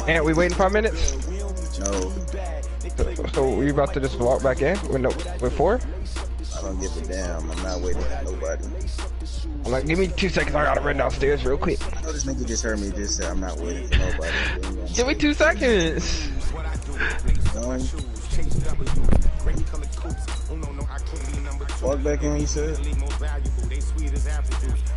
And we waiting 5 minutes? No. So we about to just walk back in with 4? I don't give a damn. I'm not waiting for nobody. I'm like, give me 2 seconds. I gotta run downstairs real quick. Oh, this nigga just heard me just say I'm not waiting for nobody. Give me 2 seconds. Walk back in, he said.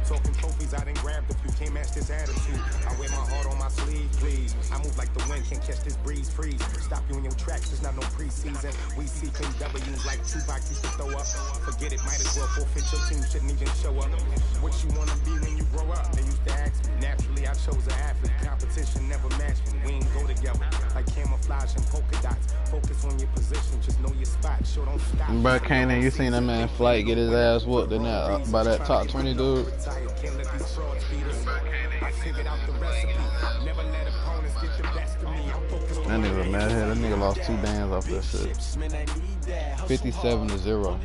Talking trophies, I didn't grab the few. Can't match this attitude. I wear my heart on my sleeve, please. I move like the wind, can't catch this breeze, freeze. Stop you in your tracks, there's not no preseason. We see W's like Tupac used to throw up. Forget it, might as well forfeit your team, shouldn't even show up. What you wanna be when you grow up? They used to ask me. Naturally, I chose an athlete. Competition never matched me. We ain't go together. Like camouflage and polka dots. Focus on your position, just know your spot. Sure don't stop. Bro, Kanan, you seen that man Flight get his ass whooped in that, by that top 20 dude? That nigga was mad head. That nigga lost 2 bands off that shit. 57-0.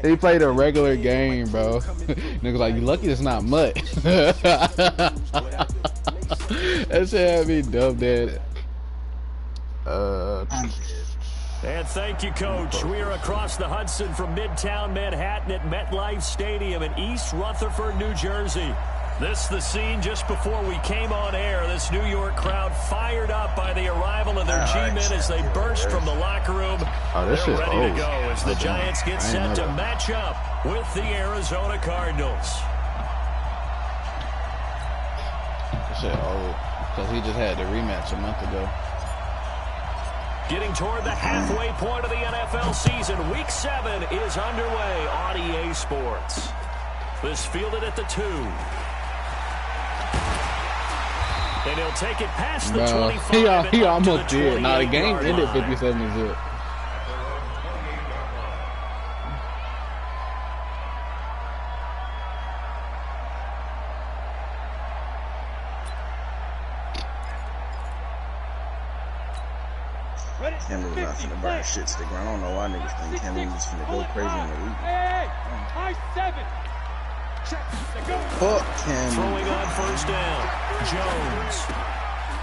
He played a regular game, bro. Nigga like, you lucky it's not mud. That shit had me dumb dead. And thank you, Coach. We are across the Hudson from Midtown Manhattan at MetLife Stadium in East Rutherford, New Jersey. This the scene just before we came on air. This New York crowd fired up by the arrival of their G-men as they burst from the locker room. They're ready to go as the Giants get set to match up with the Arizona Cardinals. That shit old. Because he just had the rematch a month ago. Getting toward the halfway point of the NFL season. Week 7 is underway on EA Sports. This fielded at the 2. And he'll take it past the 25. He almost did. Now the game ended 57-0. Can't lose nothing about the shit stick. I don't know why niggas think Can't lose just finna go crazy in the league. High 7. Fuck Can't throwing on first down. Jones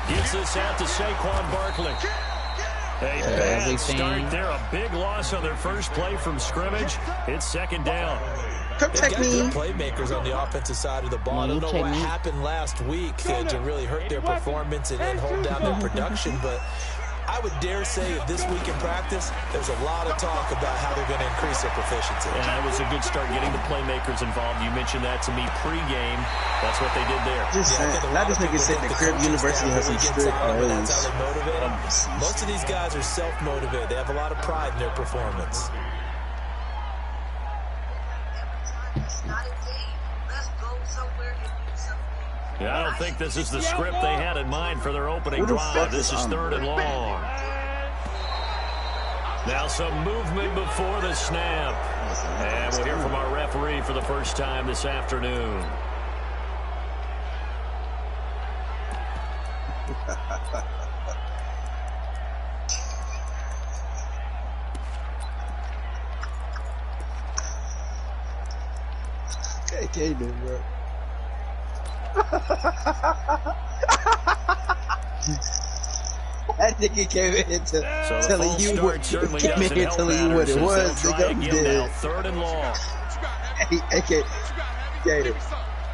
gets this out to Saquon Barkley. A bad start there. A big loss on their first play from scrimmage. It's second down. Protect me. Good playmakers on the offensive side of the ball. I don't know what happened last week to really hurt their performance and hold down their production, but I would dare say that this week in practice, there's a lot of talk about how they're going to increase their proficiency. And that was a good start getting the playmakers involved. You mentioned that to me pregame. That's what they did there. Not just niggas sitting at the crib. University has some strict rules. That's how they motivate them. Most of these guys are self-motivated. They have a lot of pride in their performance. Yeah, I don't think this is the script they had in mind for their opening drive. This is 3rd and long. Now some movement before the snap. And we'll hear from our referee for the first time this afternoon. KK, bro. That nigga came in telling you what it was. Nigga, now 3rd and long. Hey, Gator.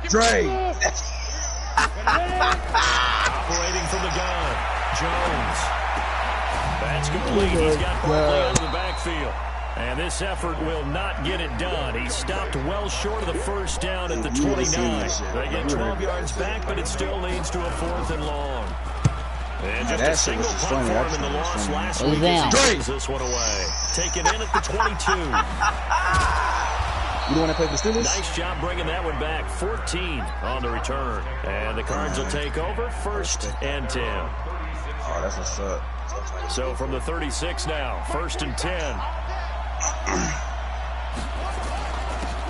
Dre. Operating from the gun. Jones. That's complete. He's got Barkley out of the backfield. And this effort will not get it done. He stopped well short of the first down at the 29. They get 12 yards back, but it still leads to a 4th and long. And just a single punt for him in the loss last week as he brings this one away. Taken in at the 22. You don't want to play for Steelers? Nice job bringing that one back. 14 on the return. And the Cards will take over 1st and 10. Oh, that's what's up. So from the 36 now, 1st and 10.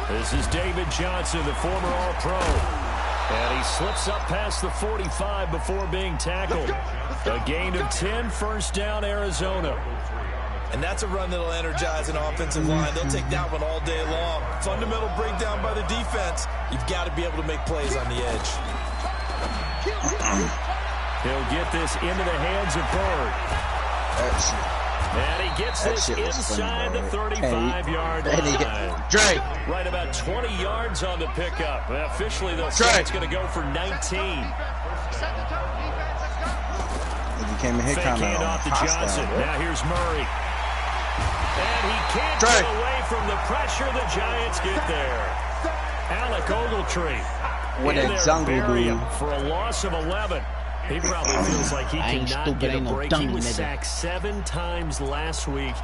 This is David Johnson, the former All-Pro. And he slips up past the 45 before being tackled. A gain of 10, 1st down, Arizona. And that's a run that'll energize an offensive line. They'll take that one all day long. Fundamental breakdown by the defense. You've got to be able to make plays on the edge. He'll get this into the hands of Bird. And he gets this inside the 35-yard line. Drake. Right about 20 yards on the pickup. Officially, though, it's going to go for 19. He came in here kind of off to Johnson. Now here's Murray. And he can't get away from the pressure. The Giants get there. Alec Ogletree. What a jungle dude. For a loss of 11. He probably feels like he cannot get a break. He was sacked 7 times last week.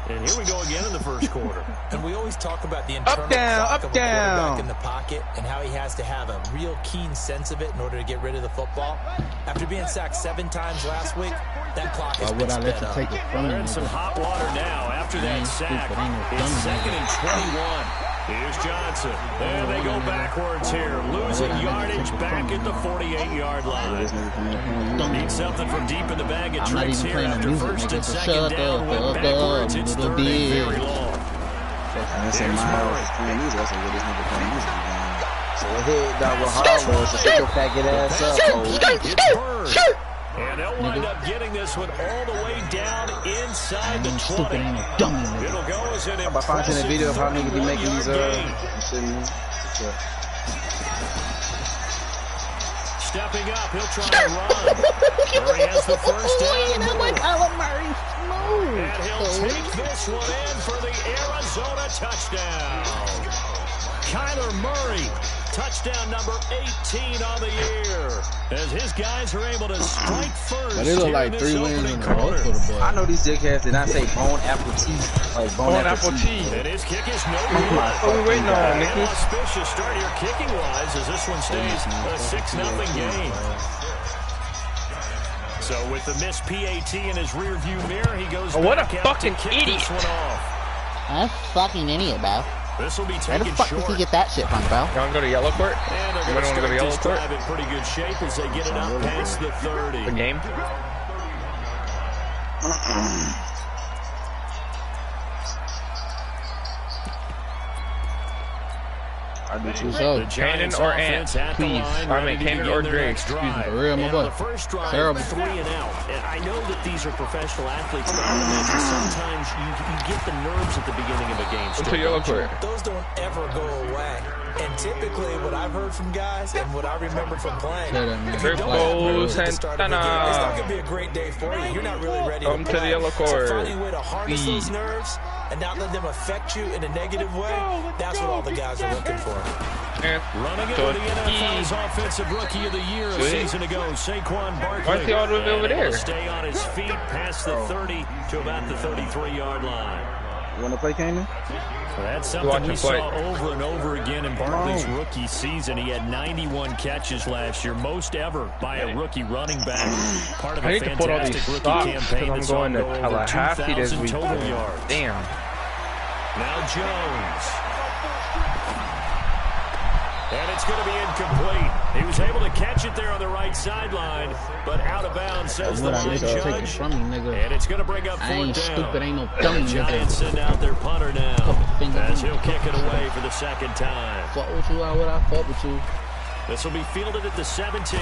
And here we go again in the first quarter. And we always talk about the internal clock of a quarterback in the pocket and how he has to have a real keen sense of it in order to get rid of the football. After being sacked 7 times last week, that clock has been sped up. They're in some hot water now after that sack. It's 2nd and 21. Here's Johnson. And they go backwards here. Losing yardage back at the 48-yard line. Need something from deep in the bag of tricks here after 1st and 2nd down. Went backwards. It's 3rd and very long. So ahead, dog will holler. So shut your faggot ass up. And they'll wind up getting this one all the way down inside the 20. It'll go as an impressive video of how niggas be making these Stepping up, he'll try to run. Murray has the first down. And he'll take this one in for the Arizona touchdown. Kyler Murray, touchdown number 18 on the year. As his guys are able to strike first. But it look like 3 wins in a row for the Bucks. I know these dickheads did not say bone apple teeth. Like bone apple teeth. And his kick is no good. What are we waiting on, Nicky? An auspicious start here kicking-wise as this one stays a 6-0 game. So with the missed PAT in his rearview mirror, he goes what a back out fucking to kick idiot. this one off. I'm a fucking idiot, bro. This will be Where taken the fuck short. did he get that shit from, bro? You want to go to yellow court? And they're You going to want to go to start yellow this court? drive in pretty good shape as they get it up past the 30. The game? I do too. The Giants or offense Ant, at the please. line, I mean, ready to Cannon begin or their Drake. next Excuse me. drive. For real, my And boy. the first drive, Terrible. 3 and out. And I know that these are professional athletes, but I imagine sometimes you get the nerves at the beginning of a game. Until yellow court. Those don't ever go away. And typically, what I've heard from guys and what I remember from playing, if you don't have nerves at the start of the game, it's not going to be a great day for you. You're not really ready to play. to the yellow court. So finding a way to harness those nerves and not let them affect you in a negative way, that's what all the guys are looking for. Running it with the NFL's Offensive Rookie of the Year a season ago, Saquon Barkley. Why's he all the way over there? Stay on his feet past the 30 to about the 33-yard line. You want to play, Cannon? That's something we saw over and over again in Barkley's rookie season. He had 91 catches last year, most ever by a rookie running back. Part of I a need to put all these fantastic rookie stops campaign because that's I'm going to over Tallahassee this 2,000 week. total yards. Damn. Now Jones. And it's going to be incomplete. He was able to catch it there on the right sideline, but out of bounds, says the line judge. From me, nigga. And it's going to bring up 4th I ain't down. stupid, ain't no dummy, The Giants nigga. send out their punter now Finger as in he'll the- kick it away for the 2nd time. Fuck with you, why would I fuck with you? This will be fielded at the 17.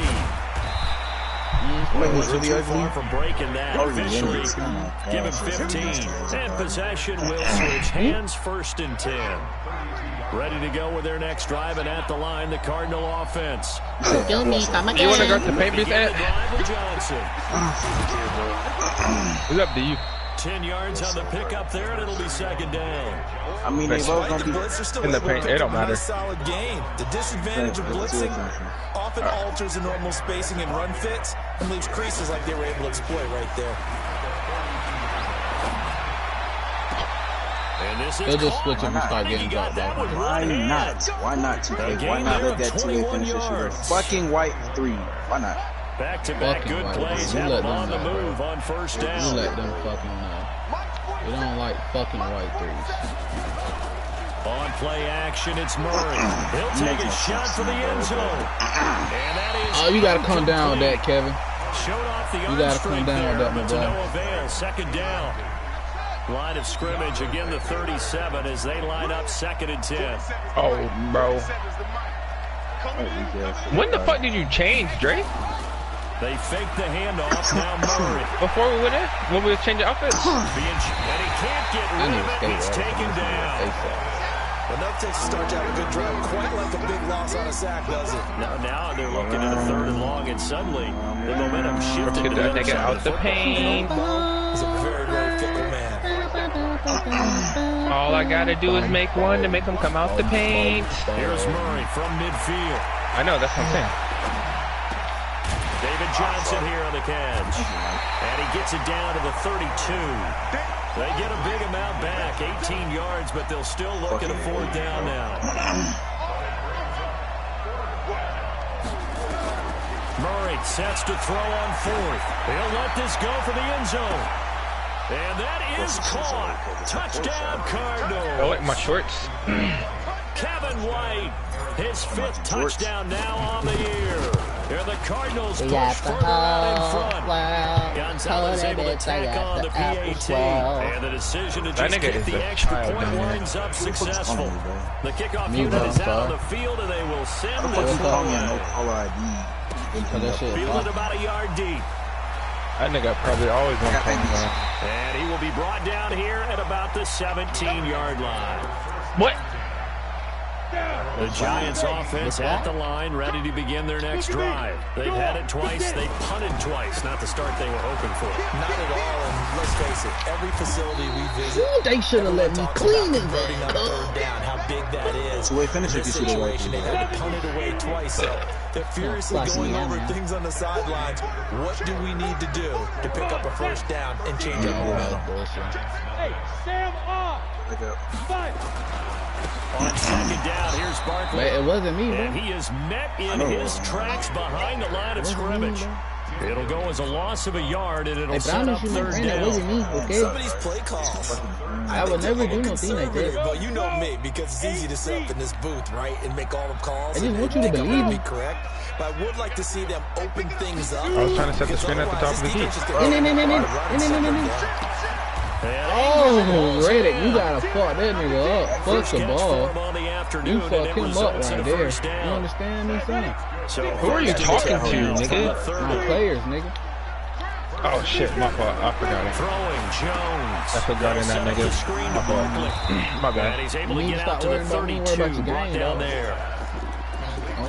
Wait, he's Wasn't really too far ugly? from breaking that. Oh, Officially, yeah. give him 15. And possession will switch hands, 1st and 10. Ready to go with their next drive, and at the line, the Cardinal offense. Kill me, come You want to go again. to Patriots Begin the at? drive with Johnson. It's up to you. 10 yards on the pickup there, and it'll be 2nd down. I mean, they both going to be... Blitz are still in the able to paint. pick It don't up a nice matter. solid game. The disadvantage of blitzing often alters the normal spacing and run fits and leaves creases like they were able to exploit right there. And this is They'll just caught. switch if we start He getting got dropped that back. one Why right not? hand. Why not, 2K? Why gain not there let that of 2A 21 finish this shit? yards. Fucking white 3. Why not? Back-to-back Fucking good right. plays You have let them them on the know, move bro. on 1st You down. let them fucking know. You don't like fucking white threes. On play action, it's Murray. He'll take a shot for the end zone. And that is Oh, you gotta come down with that, Kevin. Showed off the You gotta come arm down strength with that, there, my but to boy. no avail. 2nd down. Line of scrimmage, again the 37 as they line up 2nd and 10. Oh, bro. When the fuck did you change, Dre? They fake the handoff. Now Murray. Before we went in? When we was changing outfits? And he can't get rid of it. He's taken down. Enough takes to start to have a good drive. Quite like a big loss on a sack, does it? Now they're looking at a 3rd and long, and suddenly the momentum shifted to the other side out the paint. He's a very, very fickle man. All I gotta do is make one to make them come out the paint. Here's Murray from midfield. I know, that's what I'm saying. David Johnson here on the catch. And he gets it down to the 32. They get a big amount back, 18 yards, but they'll still look at a 4th down now. Murray sets to throw on 4th. He'll let this go for the end zone. And that is caught. Touchdown, Cardinals. I like my shorts. Kevin White, his 5th touchdown now on the year. Here the Cardinals push further out in front. Gonzalez able to tack on the PAT. And the decision to just kick the extra point winds up successful. The kickoff unit is out on the field, and they will send this away. Fielded about a yard deep. That nigga probably always wants to come down. And he will be brought down here at about the 17-yard line. What? The Giants offense at the line, ready to begin their next drive. They've had it twice. They punted twice. Not the start they were hoping for. Not at all, and let's face it, every facility we visit, they should have let me clean it. Converting on 3rd down, how big that is. So we finish this situation, they had to punt it away twice, so they're furiously going over things on the sidelines. What do we need to do to pick up a 1st down and change our momentum? Hey, Sam off. On 2nd down, here's Barkley. But it wasn't me, and he is met in his tracks behind the line of scrimmage. It'll go as a loss of a yard, and it'll set up 3rd down. It wasn't me, okay? Some of these play calls. I would never do nothing like that. But you know me, because it's easy to sit up in this booth, right, and make all the calls. I just want you to believe me. Correct. But I would like to see them open things up. I was trying to set the screen at the top of the heat. Oh, Reddick, you gotta fuck that nigga up. Fuck the ball. You fuck him up right there. You understand me, son? Who are you talking to, nigga? My players, nigga. Oh shit, my fault. I forgot it. Throwing Jones. I forgot in that nigga. My fault. My bad. And he's able to get out to the 32. Brought down there.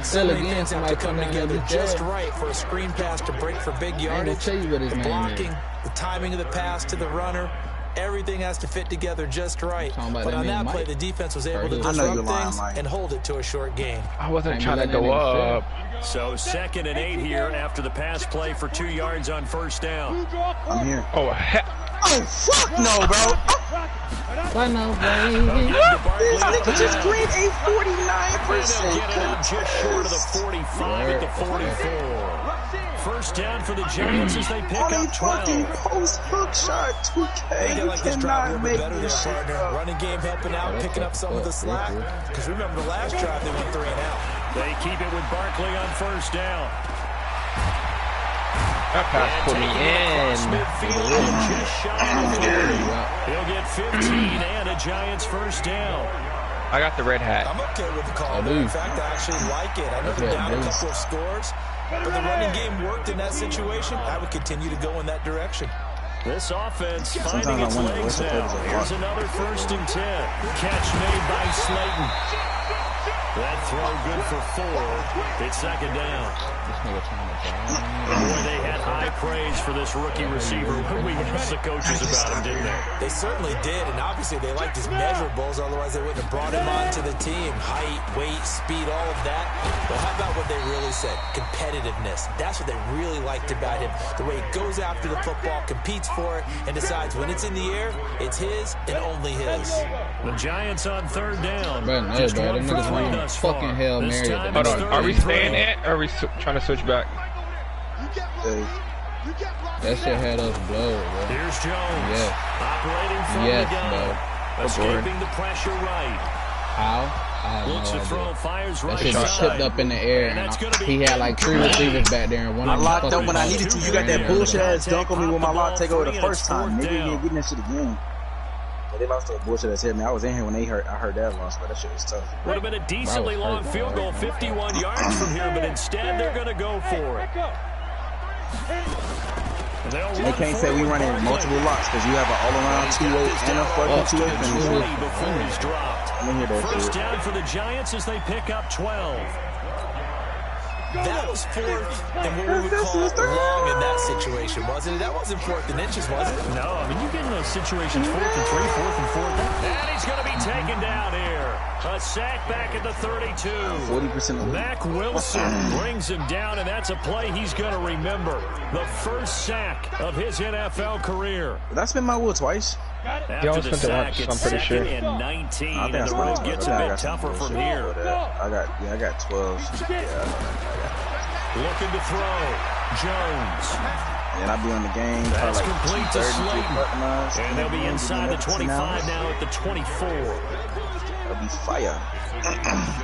Still again, somebody come together just right for a screen pass to break for big yardage. Tell you what his the blocking, the timing of the pass to the runner, everything has to fit together just right. But on that play, the defense was able to disrupt things and hold it to a short gain. I wasn't trying to go up. So 2nd and 8 here after the pass play for 2 yards on 1st down. I'm here. Oh, heck. Oh, fuck no, bro. Why no, baby? This nigga just green a 49%. Get it up just short of the 45 at the 44. 1st down for the Giants as they pick up 12. Post hook shot, 2K. You like this drive a little bit better there, partner. Running game helping out, picking up some of the slack. Because remember the last drive they went 3 and out. They keep it with Barkley on 1st down. That pass put me in. Just shy of 40. He'll get 15 and a Giants 1st down. I got the red hat. I'm okay with the call. In fact, I actually like it. I know they're down a couple of scores, but the running game worked in that situation. I would continue to go in that direction. This offense finding its legs now. Here's another 1st and 10. Catch made by Slayton. That throw good for 4. It's 2nd down. Boy, they had high praise for this rookie receiver when we asked the coaches about him, didn't they? They certainly did, and obviously they liked his measurables, otherwise they wouldn't have brought him onto the team. Height, weight, speed, all of that. But how about what they really said? Competitiveness. That's what they really liked about him. The way he goes after the football, competes for it, and decides when it's in the air, it's his and only his. The Giants on 3rd down. Just 1 for 3 thus far. Fucking Hail Mary. Hold on, are we staying at, or are we trying to switch back? That shit had us blow, bro. Here's Jones. Yes. Operating from the gun. Escaping the pressure right. How? I have Looks no to throw, idea. fires right That shit just tipped up in the air, and he had like 3 receivers back there, and one of them locked up when I needed to. You got that bullshit ass dunk on me with my lock take over the first time. Nigga, you ain't getting that shit again. They lost to a bullshit ass hit, man. I was in here when I heard that loss, but that shit was tough. Would have been a decently long field goal, 51 yards from here, but instead they're going to go for it. They can't say we running multiple locks because you have an all-around 2-8 and a fucking 2-8 finish. Before he's dropped. First down for the Giants as they pick up 12. That was fourth and what we would call long in that situation, wasn't it? That wasn't fourth and inches, was it? No, I mean, you get in those situations 4th and 3, 4th and 4th. And he's going to be taken down here. A sack back at the 32. 40% of Mac Wilson brings him down, and that's a play he's going to remember. The first sack of his NFL career. That's been my wood twice. After the sack, it's second and 19, and the road gets a bit tougher from here. I got 12. Looking to throw. Jones. And I'll be on the game. That's like complete to Slayton. And they'll be inside the 25 now at the 24. That'll be fire.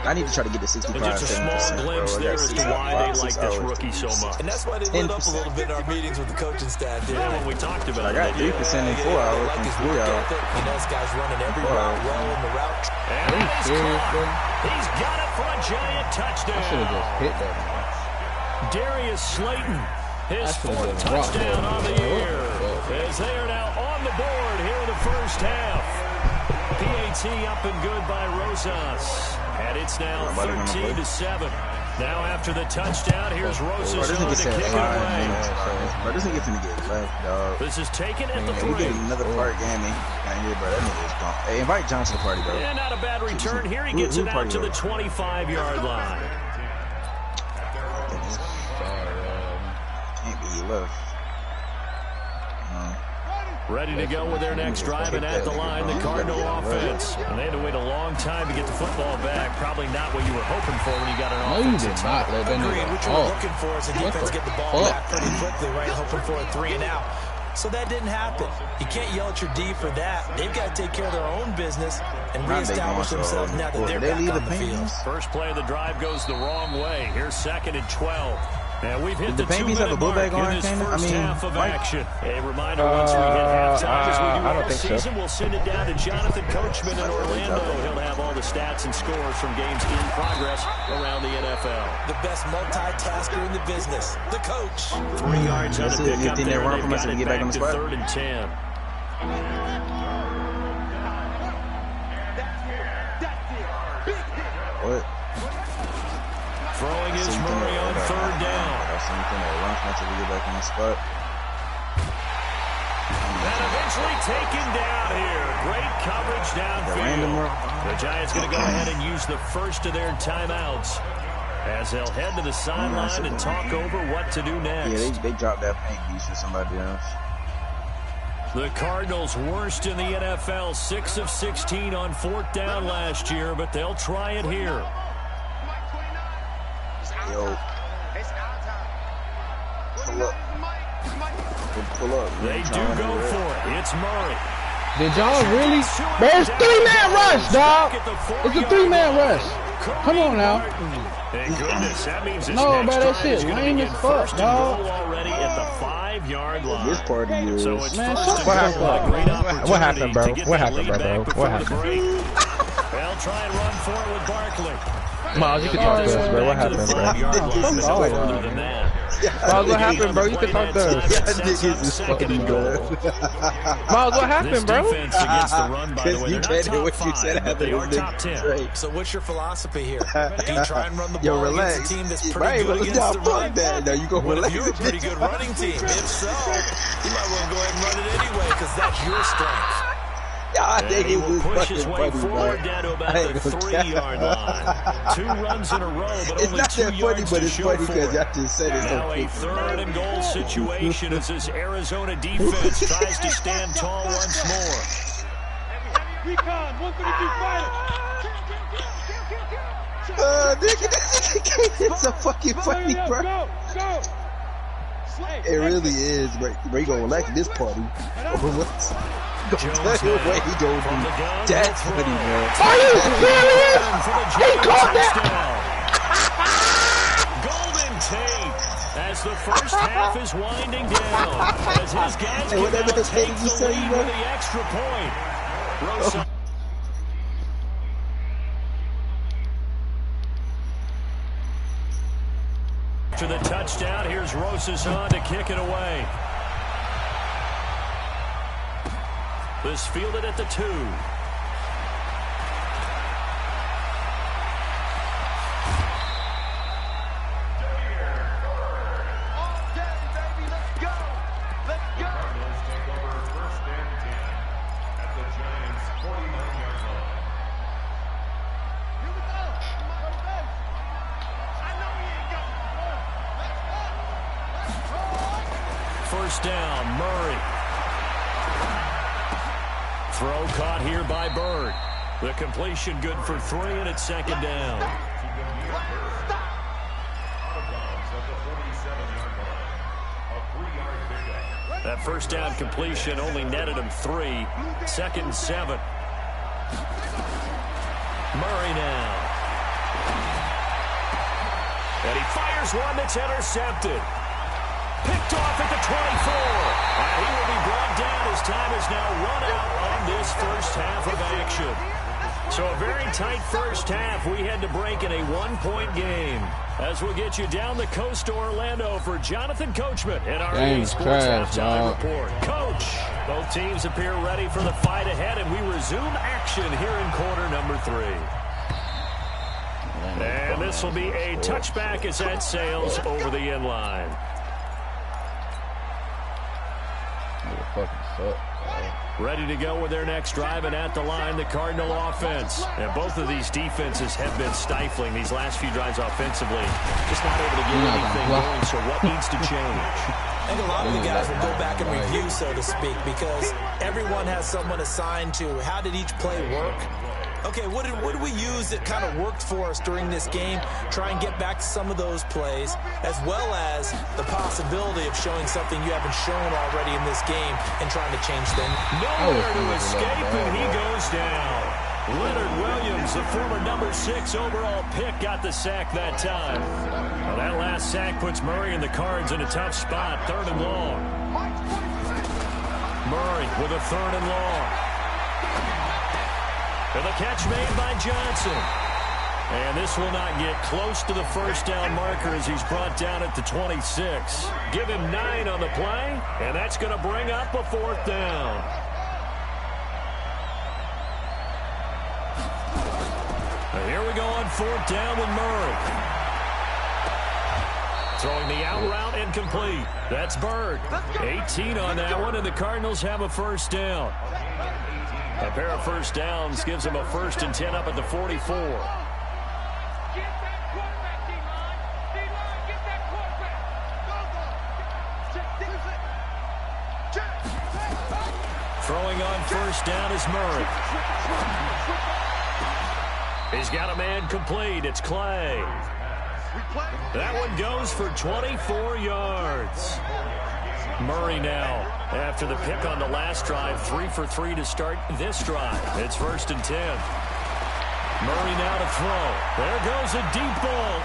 I need to try to get to 65. Just a small glimpse there as to why they like this rookie so much. And that's why they lit up a little bit in our meetings with the coaching staff. Yeah, when we talked about it. I got 3% in 4 hours. Like his work ethic. You know, this guy's running every route well in the route. And he's got it for a giant touchdown. I should have just hit that. Darius Slayton, his 4th touchdown on the year. As they are now on the board here in the first half. PAT up and good by Rosas. And it's now 13-7. Now after the touchdown, here's Rosas on to kick it away. Bro, this nigga finna get left, dog. This is taken at the 3. We get another part game. Bro, that nigga is gone. Hey, invite John to the party, bro. Yeah, not a bad return. Here he gets it out to the 25-yard line. Can't be left. Ready to go with their next drive, and at the line, the Cardinal offense. And they had to wait a long time to get the football back. Probably not what you were hoping for when you got an offense. No, you did not let them Agreed. What you were looking for is the defense get the ball back pretty quickly, right? Hoping for a 3 and out. So that didn't happen. You can't yell at your D for that. They've got to take care of their own business and reestablish themselves now that they're back on the field. First play of the drive goes the wrong way. Here's 2nd and 12. Now we've hit the 2-minute mark in this first half of action. A reminder, once we hit halftime, as we do all season, we'll send it down to Jonathan Coachman in Orlando. He'll have all the stats and scores from games in progress around the NFL. The best multitasker in the business, the coach. 3 yards on the pickup there, and they've got it back to 3rd and 10. What? Throwing is Murray on 3rd down. And eventually taken down here. Great coverage downfield. The Giants going to go ahead and use the first of their timeouts as they'll head to the sideline and talk over what to do next. Yeah, they dropped that paint piece for somebody else. The Cardinals worst in the NFL, 6 of 16 on 4th down last year, but they'll try it here. Yo. Pull up. They do go for it. It's Murray. Did y'all really? Bro, it's 3-man rush, dog. It's a 3-man rush. Come on now. Thank goodness. That means his no, next bro, that drive is shit going to lame begin as fuck, 1st and dog. goal already at the 5-yard line. This party is. So it's Man, 1st and what goal. happened? Great opportunity What happened, bro? to get What that happened, lead bro? back What before the happened? break. They'll try and run for it with Barkley. Miles, you can talk to us, bro. What happened, bro? Miles, what happened, bro? You can talk to us. Miles, what happened, bro? Defense against the run, by the way. They're not top 5, but they are top 10. So what's your philosophy here? Do you try and run the ball Yo, relax. against a team that's pretty good against the run? Now you go relax. You're a pretty good running team. If so, you might want to go ahead and run it anyway because that's your strength. I think he it was will push his fucking way funny, forward bro. down to about the 3-yard line. 2 runs in a row, but It's only not 2 that funny, yards but to it's show funny for because it. y'all just said it so Now a quick. 3rd and goal situation as this Arizona defense tries to stand tall once more. Recon, 132 fighter. Nigga, it's so fucking funny, bro. Go. It really is, bro. You gonna relax this party? Gonna tell you what he gonna do. That's funny, man. Are you serious? He caught that. Golden Tate as the first half is winding down. As his guys can now take the lead with the extra point. Rosa. To the touchdown, here's Rosas on to kick it away. This fielded at the 2. First down, Murray. Throw caught here by Bird. The completion good for 3, and it's second down. That first down completion only netted him 3. Second and 7. Murray now. And he fires one that's intercepted. Picked off at the 24. And he will be brought down. His time is now run out on this first half of action. So a very tight first half. We had to break in a 1-point game. As we'll get you down the coast to Orlando for Jonathan Coachman in our Sports Halftime Report. Coach, both teams appear ready for the fight ahead, and we resume action here in quarter number 3. And this will be a touchback as that sails over the end line. Ready to go with their next drive, and at the line, the Cardinal offense. And both of these defenses have been stifling these last few drives offensively. Just not able to get anything going, so what needs to change? I think a lot of the guys will go back and review, so to speak, because everyone has someone assigned to how did each play work. Okay, what did we use that kind of worked for us during this game? Try and get back to some of those plays, as well as the possibility of showing something you haven't shown already in this game and trying to change things. Nowhere to escape, and he goes down. Leonard Williams, the former number 6 overall pick, got the sack that time. Well, that last sack puts Murray and the Cards in a tough spot, 3rd and long. Murray with a 3rd and long. And the catch made by Johnson. And this will not get close to the first down marker as he's brought down at the 26. Give him 9 on the play, and that's going to bring up a 4th down. And here we go on 4th down with Murray. Throwing the out route incomplete. That's Bird. 18 on that one, and the Cardinals have a first down. A pair of first downs gives them a 1st and 10 up at the 44. Throwing on first down is Murray. He's got a man complete. It's Clay. That one goes for 24 yards. Murray now, after the pick on the last drive, 3 for 3 to start this drive. It's 1st and 10. Murray now to throw. There goes a deep ball.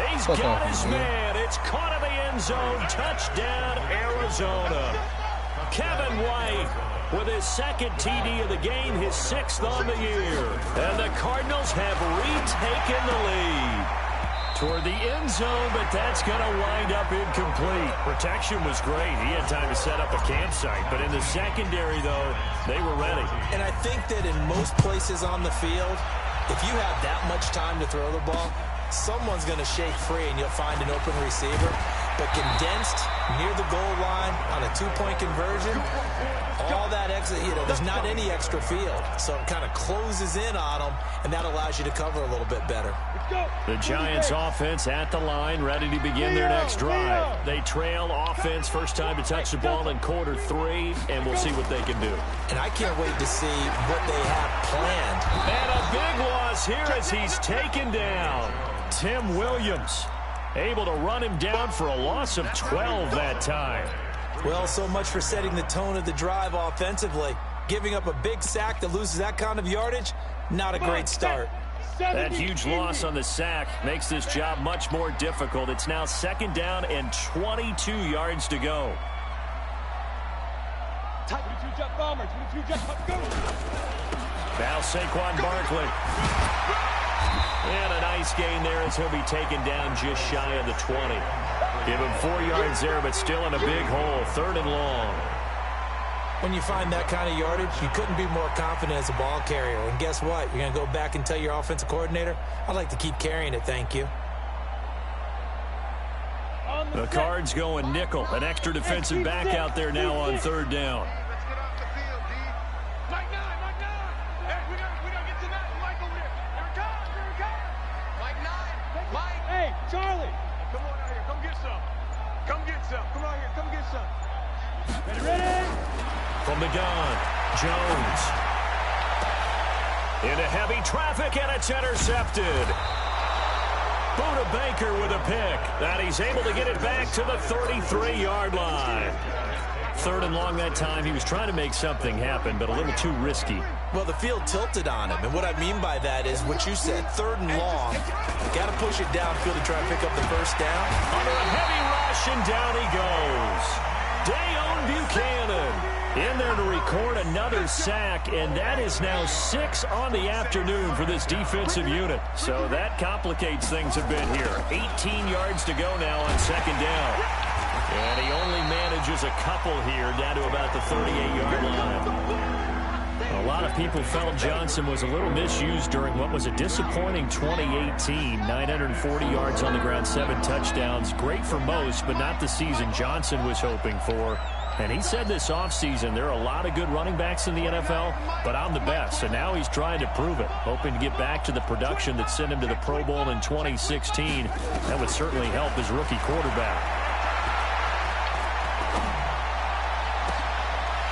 He's got his man. It's caught in the end zone. Touchdown, Arizona. Kevin White with his 2nd TD of the game, his 6th on the year. And the Cardinals have retaken the lead toward the end zone, but that's going to wind up incomplete. Protection was great. He had time to set up a campsite, but in the secondary, though, they were ready. And I think that in most places on the field, if you have that much time to throw the ball, someone's going to shake free and you'll find an open receiver. But condensed near the goal line on a 2-point conversion, all that extra, there's not any extra field. So it kind of closes in on them, and that allows you to cover a little bit better. The Giants offense at the line, ready to begin their next drive. They trail offense, first time to touch the ball in quarter 3, and we'll see what they can do. And I can't wait to see what they have planned. And a big loss here as he's taken down. Tim Williams able to run him down for a loss of 12 that time. Well, so much for setting the tone of the drive offensively. Giving up a big sack that loses that kind of yardage, not a great start. That huge loss on the sack makes this job much more difficult. It's now 2nd down and 22 yards to go. Now Saquon Barkley. And a nice gain there as he'll be taken down just shy of the 20. Give him 4 yards there, but still in a big hole. 3rd and long. When you find that kind of yardage, you couldn't be more confident as a ball carrier. And guess what? You're going to go back and tell your offensive coordinator, I'd like to keep carrying it, thank you. The Cards going nickel. An extra defensive back out there now on 3rd down. Hey, Charlie! Come on out here. Come get some. Come get some. Come out here. Come get some. Ready? From the gun, Jones. Into heavy traffic, and it's intercepted. Buda Baker with a pick. And he's able to get it back to the 33-yard line. 3rd and long that time. He was trying to make something happen, but a little too risky. Well, the field tilted on him, and what I mean by that is what you said, 3rd and long. Got to push it downfield to try and pick up the first down. Under a heavy rush, and down he goes. Dayon Buchanan in there to record another sack, and that is now 6 on the afternoon for this defensive unit. So that complicates things a bit here. 18 yards to go now on 2nd down. And he only manages a couple here down to about the 38-yard line. A lot of people felt Johnson was a little misused during what was a disappointing 2018. 940 yards on the ground, 7 touchdowns. Great for most, but not the season Johnson was hoping for. And he said this offseason there are a lot of good running backs in the NFL, but I'm the best. And now he's trying to prove it, hoping to get back to the production that sent him to the Pro Bowl in 2016. That would certainly help his rookie quarterback.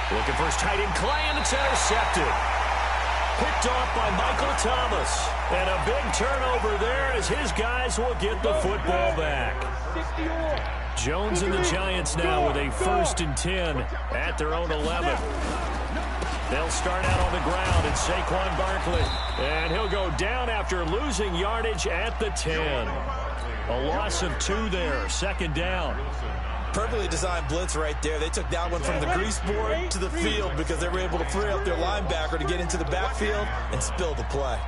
Looking for his tight end, Clay, and it's intercepted. Picked off by Michael Thomas. And a big turnover there as his guys will get the football back. Jones and the Giants now with a 1st and 10 at their own 11. They'll start out on the ground, and Saquon Barkley. And he'll go down after losing yardage at the 10. A loss of 2 there, 2nd down. Perfectly designed blitz right there. They took that one from the grease board to the field because they were able to free up their linebacker to get into the backfield and spill the play.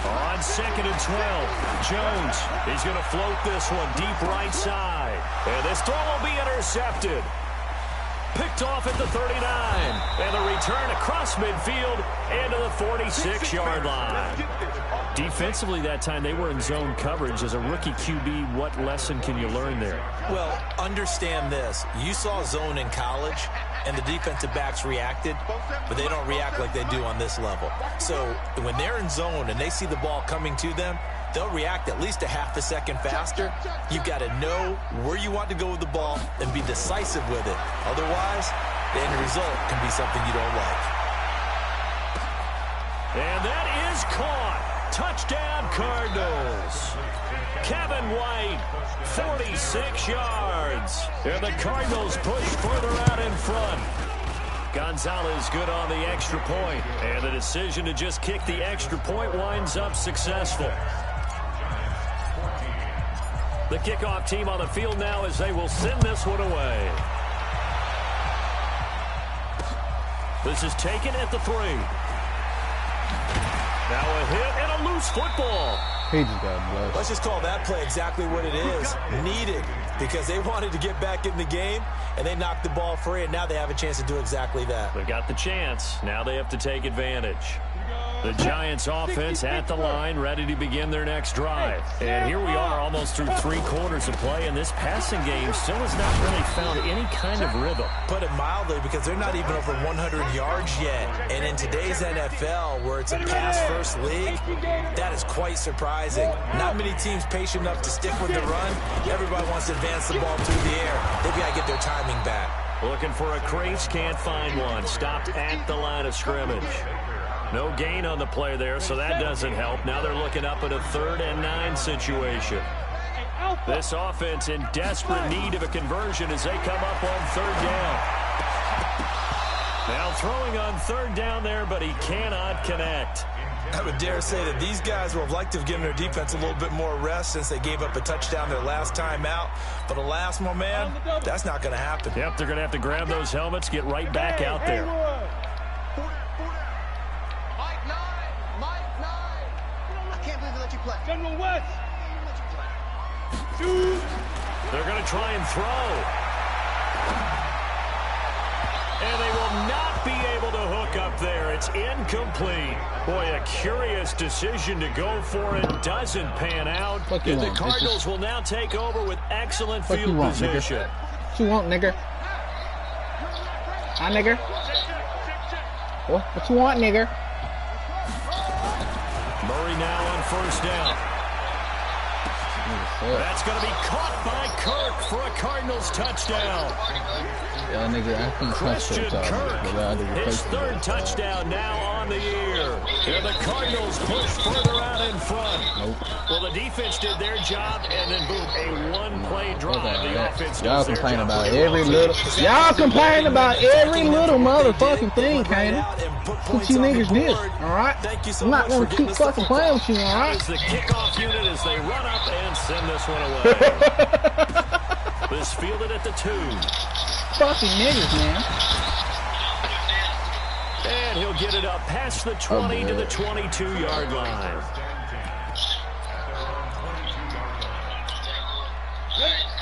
On 2nd and 12, Jones is going to float this one deep right side. And this throw will be intercepted. Picked off at the 39. And the return across midfield into the 46-yard line. Defensively that time, they were in zone coverage. As a rookie QB, what lesson can you learn there? Well, understand this. You saw zone in college, and the defensive backs reacted, but they don't react like they do on this level. So when they're in zone and they see the ball coming to them, they'll react at least a half a second faster. You've got to know where you want to go with the ball and be decisive with it. Otherwise, the end result can be something you don't like. And that is caught. Touchdown, Cardinals. Kevin White, 46 yards. And the Cardinals push further out in front. Gonzalez good on the extra point. And the decision to just kick the extra point winds up successful. The kickoff team on the field now as they will send this one away. This is taken at the 3. Now a hit and a loose football. He just got blessed. Let's just call that play exactly what it is. Needed, because they wanted to get back in the game, and they knocked the ball free, and now they have a chance to do exactly that. They got the chance. Now they have to take advantage. The Giants offense at the line, ready to begin their next drive. And here we are almost through 3 quarters of play, and this passing game still has not really found any kind of rhythm. Put it mildly, because they're not even over 100 yards yet. And in today's NFL, where it's a pass-first league, that is quite surprising. Not many teams patient enough to stick with the run. Everybody wants to advance the ball through the air. They've got to get their timing back. Looking for a crease, can't find one. Stopped at the line of scrimmage. No gain on the play there, so that doesn't help. Now they're looking up at a 3rd and 9 situation. This offense in desperate need of a conversion as they come up on 3rd down. Now throwing on 3rd down there, but he cannot connect. I would dare say that these guys will have liked to have given their defense a little bit more rest since they gave up a touchdown their last time out. But alas, my man, that's not going to happen. Yep, they're going to have to grab those helmets, get right back out there. Mike 9. I can't believe they let you play. General West. They're going to try and throw. And they will not be able to hook up there. It's incomplete. Boy, a curious decision to go for it. Doesn't pan out. And the Cardinals will now take over with excellent field position. What you want, nigger? Hi, nigger. What you want, nigger? Murray now on first down. That's going to be caught by Kirk for a Cardinals touchdown. Yeah, nigga, I think Christian Kirk, his third touchdown now on the year. And the Cardinals push further out in front. Well, the defense did their job, and then boom, a one-play drive. The offense y'all complain about every little. Y'all complain about every little motherfucking thing, Kanan. What you niggas did, all right? I'm not gonna keep fucking playing with you, all right? It's the kickoff unit as they run up and send this one away. This fielded at the 2. Fucking niggas, man. And he'll get it up past the 20 to the 22-yard line.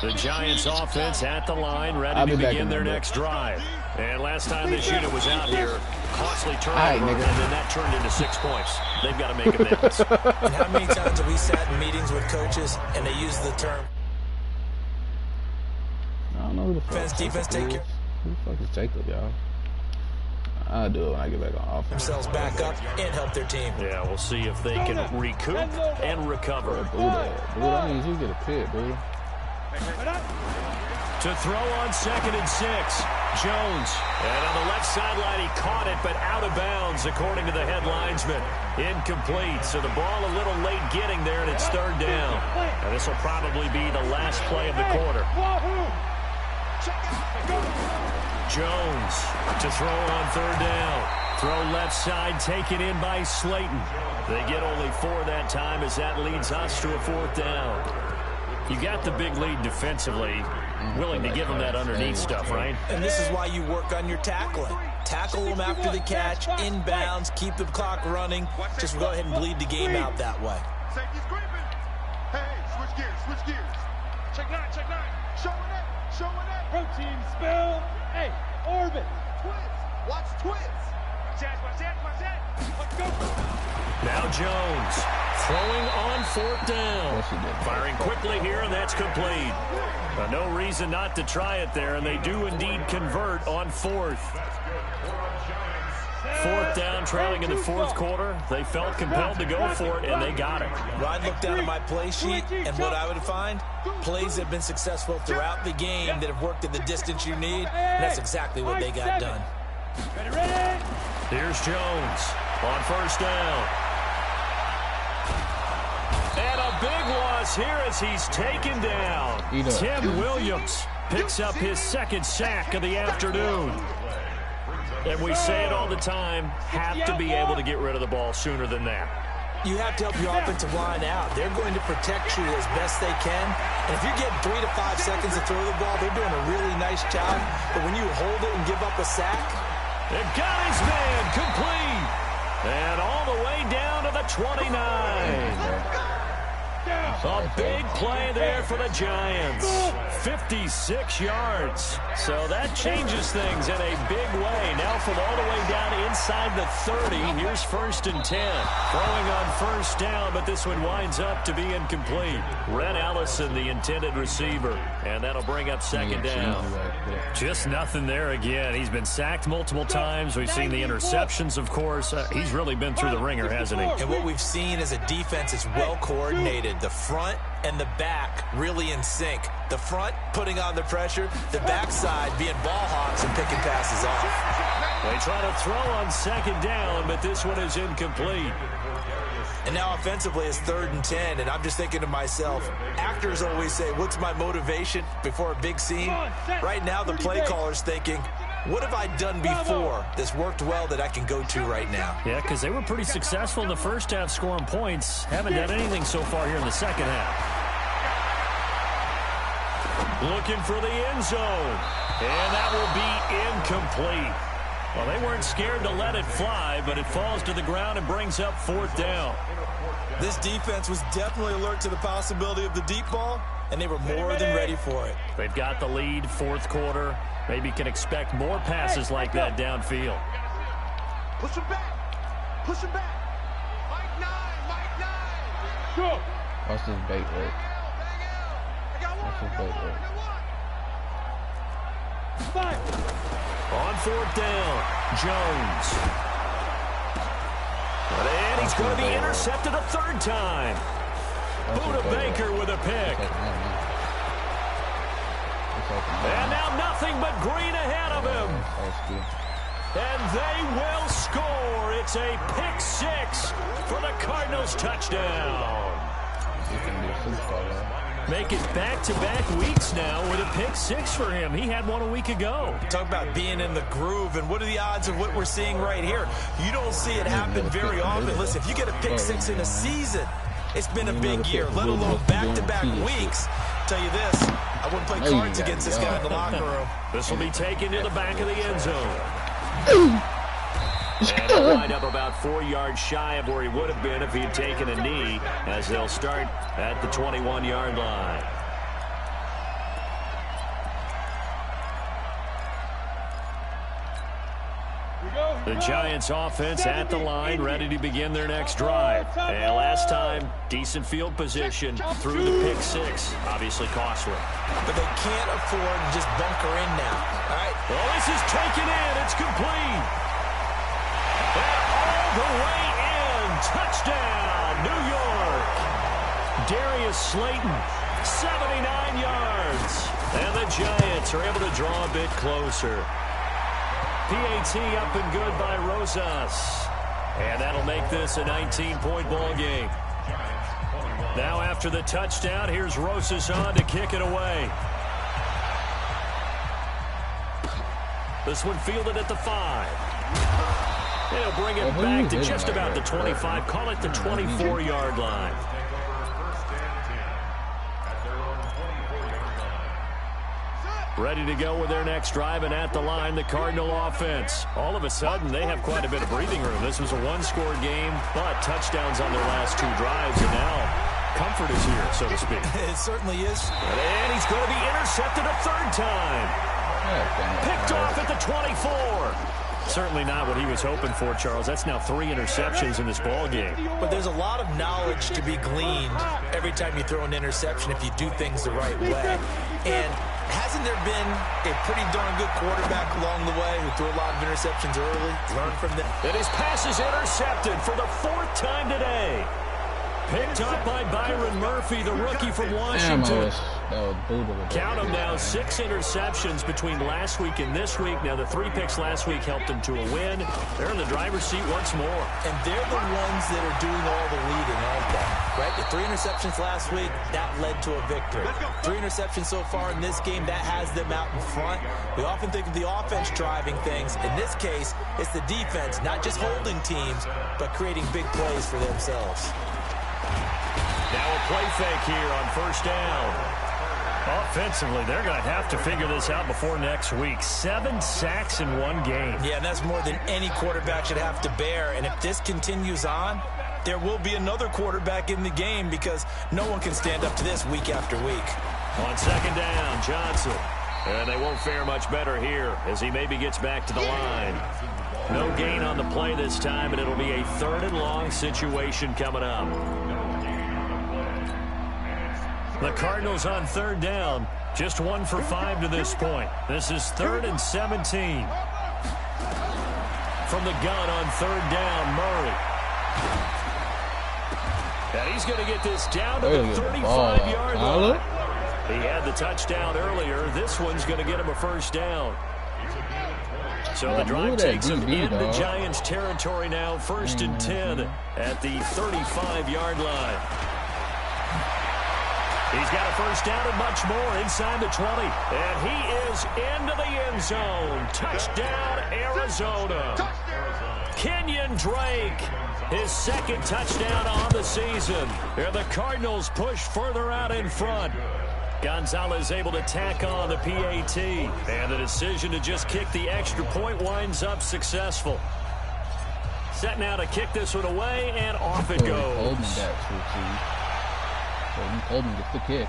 The Giants offense at the line, ready to begin their next drive. And last time this unit was out here, costly turnover, and then that turned into 6 points. They've got to make amends. And how many times have we sat in meetings with coaches and they use the term I don't know who the fuck defense take care. Who the fuck is Jacob, y'all? I'll do it when I get back on offense. Themselves back up and help their team. Yeah, we'll see if they can recoup and recover. Buddha, that means you get a pit, Buddha. To throw on 2nd and 6. Jones. And on the left sideline, he caught it, but out of bounds, according to the head linesman. Incomplete. So the ball a little late getting there, and it's 3rd down. And this will probably be the last play of the quarter. Jones to throw on 3rd down. Throw left side, taken in by Slayton. They get only 4 that time as that leads us to a 4th down. You got the big lead defensively, willing to give them that underneath stuff, right? And this is why you work on your tackling. Tackle them after the catch, inbounds, keep the clock running. Just go ahead and bleed the game out that way. Safety's creeping. Hey, switch gears. Check 9. Showing it. Protein spill. Hey, orbit. Twins. Watch twins. Watch that. Let's go. Now Jones throwing on 4th down. Firing quickly here, and that's complete. No reason not to try it there, and they do indeed convert on 4th. 4th down, trailing in the 4th quarter. They felt compelled to go for it, and they got it. Rod looked down at my play sheet, and what I would find, plays have been successful throughout the game that have worked at the distance you need, and that's exactly what they got done. Ready. Here's Jones on 1st down. And a big loss here as he's taken down. Tim Williams picks up his 2nd sack of the afternoon. And we say it all the time, have to be able to get rid of the ball sooner than that. You have to help your offensive line out. They're going to protect you as best they can. And if you're getting 3 to 5 seconds to throw the ball, they're doing a really nice job. But when you hold it and give up a sack, they've got his man complete. And all the way down to the 29. A big play there for the Giants. 56 yards. So that changes things in a big way. Now from all the way down inside the 30, here's 1st and 10. Throwing on 1st down, but this one winds up to be incomplete. Red Allison, the intended receiver. And that'll bring up 2nd down. Just nothing there again. He's been sacked multiple times. We've seen the interceptions, of course. He's really been through the ringer, hasn't he? And what we've seen is a defense that's well coordinated. The front and the back really in sync. The front putting on the pressure, the backside being ball hawks and picking passes off. They try to throw on 2nd down, but this one is incomplete. And now offensively it's 3rd and 10, and I'm just thinking to myself, actors always say, what's my motivation before a big scene? Right now the play caller's thinking, What have I done before that's worked well that I can go to right now? Yeah, because they were pretty successful in the first half scoring points. Haven't done anything so far here in the second half. Looking for the end zone. And that will be incomplete. Well, they weren't scared to let it fly, but it falls to the ground and brings up 4th down. This defense was definitely alert to the possibility of the deep ball, and they were more than ready for it. They've got the lead, 4th quarter. Maybe can expect more passes like that downfield. Push him back. Push him back. Mike 9. Mike 9. Go. What's this bait work? What's this bait work? On 4th down, Jones. And he's going to be intercepted a 3rd time. Buda Baker with a pick. And now nothing but green ahead of him. And they will score. It's a pick 6 for the Cardinals touchdown. Make it back-to-back weeks now with a pick 6 for him. He had one a week ago. Talk about being in the groove, and what are the odds of what we're seeing right here? You don't see it happen very often. Listen, if you get a pick 6 in a season, it's been a big year, let alone back-to-back weeks. I'll tell you this, I wouldn't play cards against this guy in the locker room. This will be taken to the back of the end zone. And he'll wind up about 4 yards shy of where he would have been if he had taken a knee, as they'll start at the 21-yard line. The Giants offense at the line, ready to begin their next drive. And last time, decent field position through the pick 6. Obviously costly. But they can't afford to just bunker in now. All right. Well, this is taken in. It's complete. And all the way in. Touchdown, New York. Darius Slayton, 79 yards. And the Giants are able to draw a bit closer. PAT up and good by Rosas. And that'll make this a 19-point ball game. Now after the touchdown, here's Rosas on to kick it away. This one fielded at the 5. They'll bring it back to just about the 25. Call it the 24-yard line. Ready to go with their next drive, and at the line, the Cardinal offense. All of a sudden, they have quite a bit of breathing room. This was a one-score game, but touchdowns on their last 2 drives, and now comfort is here, so to speak. It certainly is. And he's going to be intercepted a 3rd time. Picked off at the 24. Certainly not what he was hoping for, Charles. That's now 3 interceptions in this ball game. But there's a lot of knowledge to be gleaned every time you throw an interception if you do things the right way. And hasn't there been a pretty darn good quarterback along the way who threw a lot of interceptions early? Learn from them. And his pass is intercepted for the 4th time today. Picked up by Byron Murphy, the rookie from Washington. Count them now, 6 interceptions between last week and this week. Now, the 3 picks last week helped them to a win. They're in the driver's seat once more. And they're the ones that are doing all the leading, aren't they? Right? The 3 interceptions last week, that led to a victory. 3 interceptions so far in this game, that has them out in front. We often think of the offense driving things. In this case, it's the defense, not just holding teams, but creating big plays for themselves. Now a play fake here on 1st down. Offensively, they're going to have to figure this out before next week. 7 sacks in 1 game. Yeah, and that's more than any quarterback should have to bear. And if this continues on, there will be another quarterback in the game because no one can stand up to this week after week. On 2nd down, Johnson. And they won't fare much better here as he maybe gets back to the line. No gain on the play this time, and it'll be a 3rd and long situation coming up. The Cardinals on 3rd down. Just 1 for 5 to this point. This is 3rd and 17. From the gun on 3rd down, Murray. And he's going to get this down to the 35-yard line. He had the touchdown earlier. This one's going to get him a 1st down. So the drive takes him into Giants territory now. 1st and 10 at the 35-yard line. He's got a first down and much more inside the 20. And he is into the end zone. Touchdown, Arizona. Kenyon Drake, his second touchdown on the season. And the Cardinals push further out in front. Gonzalez able to tack on the PAT. And the decision to just kick the extra point winds up successful. Set now to kick this one away, and off it goes. Coleman gets the kick.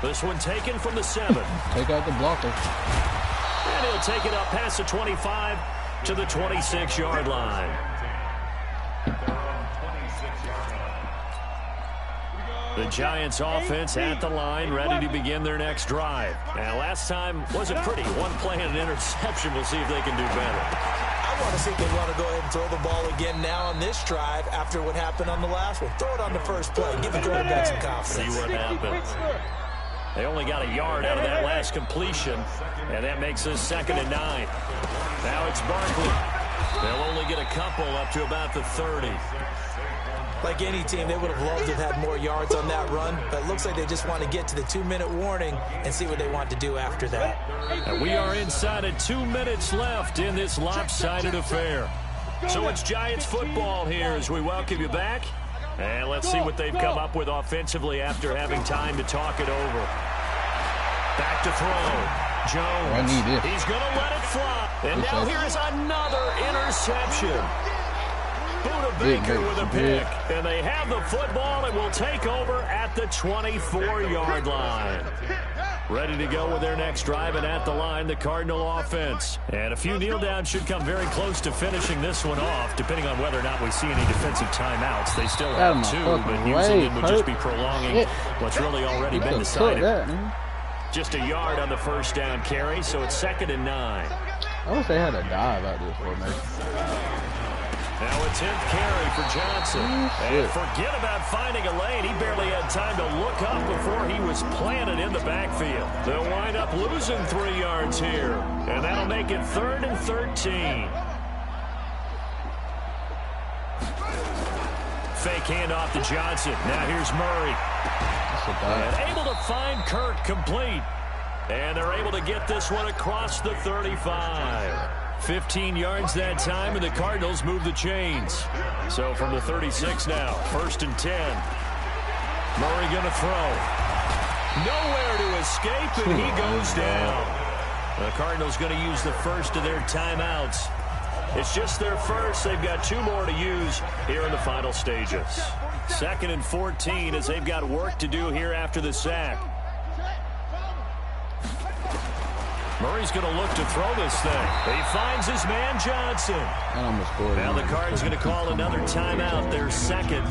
This one taken from the 7. Take out the blocker. And he'll take it up past the 25 to the 26-yard line. The Giants offense at the line, ready to begin their next drive. And last time wasn't pretty. One play and an interception. We'll see if they can do better. I want to see if they want to go ahead and throw the ball again now on this drive after what happened on the last one. Throw it on the first play. Give the quarterback some confidence. See what happens. They only got a yard out of that last completion, and that makes us 2nd and 9. Now it's Barkley. They'll only get a couple up to about the 30. Like any team, they would have loved to have had more yards on that run, but it looks like they just want to get to the 2-minute warning and see what they want to do after that. And we are inside of 2 minutes left in this lopsided affair. So it's Giants football here as we welcome you back. And let's see what they've come up with offensively after having time to talk it over. Back to throw. Jones. He's going to let it fly. And now here is another interception. Buda Baker with a pick. And they have the football and will take over at the 24-yard line. Ready to go with their next drive, and at the line, the Cardinal offense. And a few kneel downs should come very close to finishing this one off, depending on whether or not we see any defensive timeouts. They still have 2, but using it would just be prolonging what's really already been decided. Just a yard on the first down carry, so it's 2nd and 9. I wish they had a dive out this formation. Now a 10th carry for Johnson. And forget about finding a lane. He barely had time to look up before he was planted in the backfield. They'll wind up losing 3 yards here. And that'll make it 3rd and 13. Fake handoff to Johnson. Now here's Murray. And able to find Kirk complete. And they're able to get this one across the 35. 15 yards that time, and the Cardinals move the chains. So from the 36 now, 1st and 10. Murray going to throw. Nowhere to escape, and he goes down. The Cardinals going to use the first of their timeouts. It's just their first. They've got 2 more to use here in the final stages. 2nd and 14 as they've got work to do here after the sack. Murray's going to look to throw this thing. He finds his man Johnson. Now the Cards going to call another timeout, their 2nd.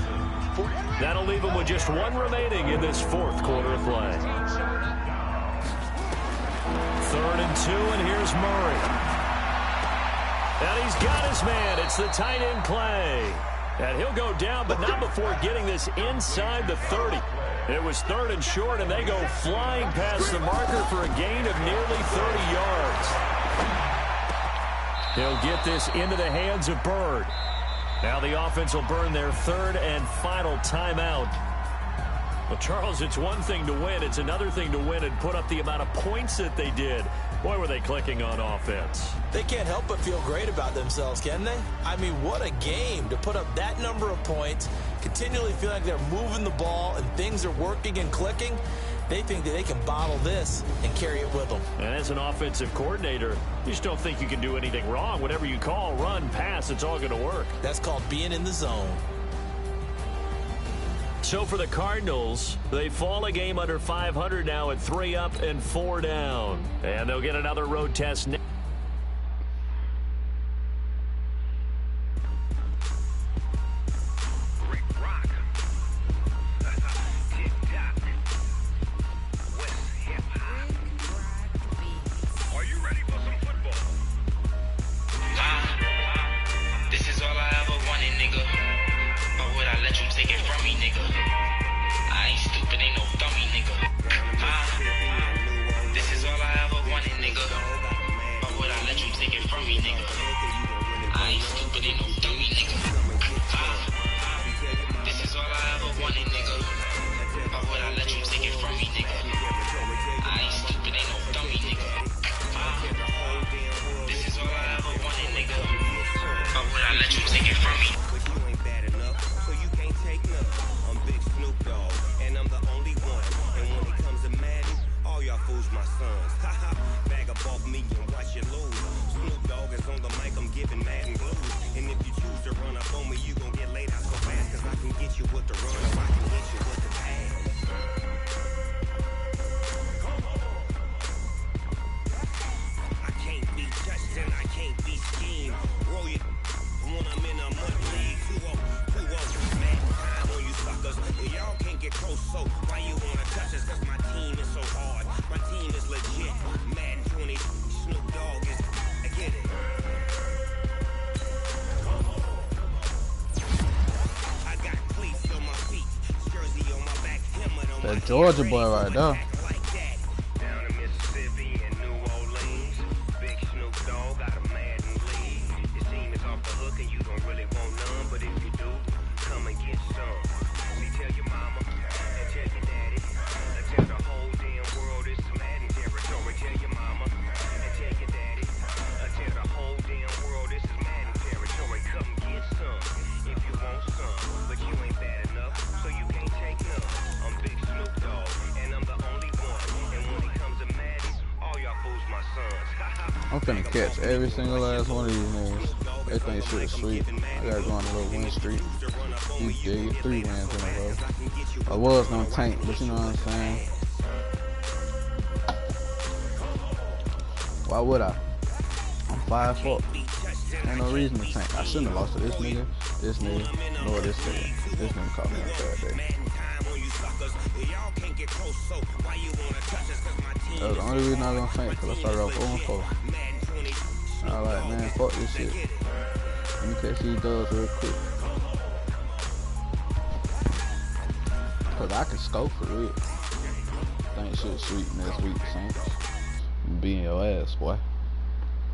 That'll leave them with just 1 remaining in this 4th quarter of play. 3rd and 2, and here's Murray. And he's got his man. It's the tight end play. And he'll go down, but not before getting this inside the 30. It was 3rd and short, and they go flying past the marker for a gain of nearly 30 yards. He'll get this into the hands of Bird. Now the offense will burn their 3rd and final timeout. Well, Charles, it's one thing to win. It's another thing to win and put up the amount of points that they did. Boy, were they clicking on offense. They can't help but feel great about themselves, can they? I mean, what a game to put up that number of points, continually feel like they're moving the ball and things are working and clicking. They think that they can bottle this and carry it with them. And as an offensive coordinator, you just don't think you can do anything wrong. Whatever you call, run, pass, it's all going to work. That's called being in the zone. So for the Cardinals, they fall a game under 500 now at 3 up and 4 down. And they'll get another road test next. I let you take it from me. But you ain't bad enough, so you can't take none. I'm Big Snoop Dogg, and I'm the only one. And when it comes to Madden, all y'all fools my sons. Haha, bag up off me and watch you lose. Snoop Dogg is on the mic, I'm giving Madden blues. And if you choose to run up on me, you gon' get laid out so fast. Cause I can get you with the run, or I can hit you with the pass. I can't be touched and I can't be schemed. Roll you when I'm in a mud league. Who won't? Mad time on you suckers. Y'all can't get close, so why you wanna touch us? Cause my team is so hard. My team is legit. Madden 20, Snoop Dogg is. I get it. I got cleats on my feet, jersey on my back, helmet on my That Georgia boy right there. Down in Mississippi and New Orleans, Big Snoop Dogg got a Madden league. Your team is off the hook and you don't really want none, but if you do, come and get some. See, tell your mama and tell your daddy, and tell the whole damn world it's Madden territory. Tell your mama and tell your daddy, and tell the whole damn world this is Madden territory. Come get some if you want some, but you ain't bad enough, so you can't take none. I'm Big Snoop Dogg, and I'm the only one. And when it comes to Madden, all y'all fools my sons. I'm finna catch every single last one of these niggas. They think shit is sweet. I gotta go on a little win streak. You dig it, 3 wins in a row. I was gonna tank, but you know what I'm saying? Why would I? I'm 5'4". Ain't no reason to tank. I shouldn't have lost to this nigga, nor this nigga. This nigga caught me on a bad day. That was the only reason I was gonna tank, because I started off 0-4. I was like, man, fuck this shit. Let me catch these dubs real quick. Cause I can scope for real. Think shit sweet next week, Saints. Be in your ass, boy.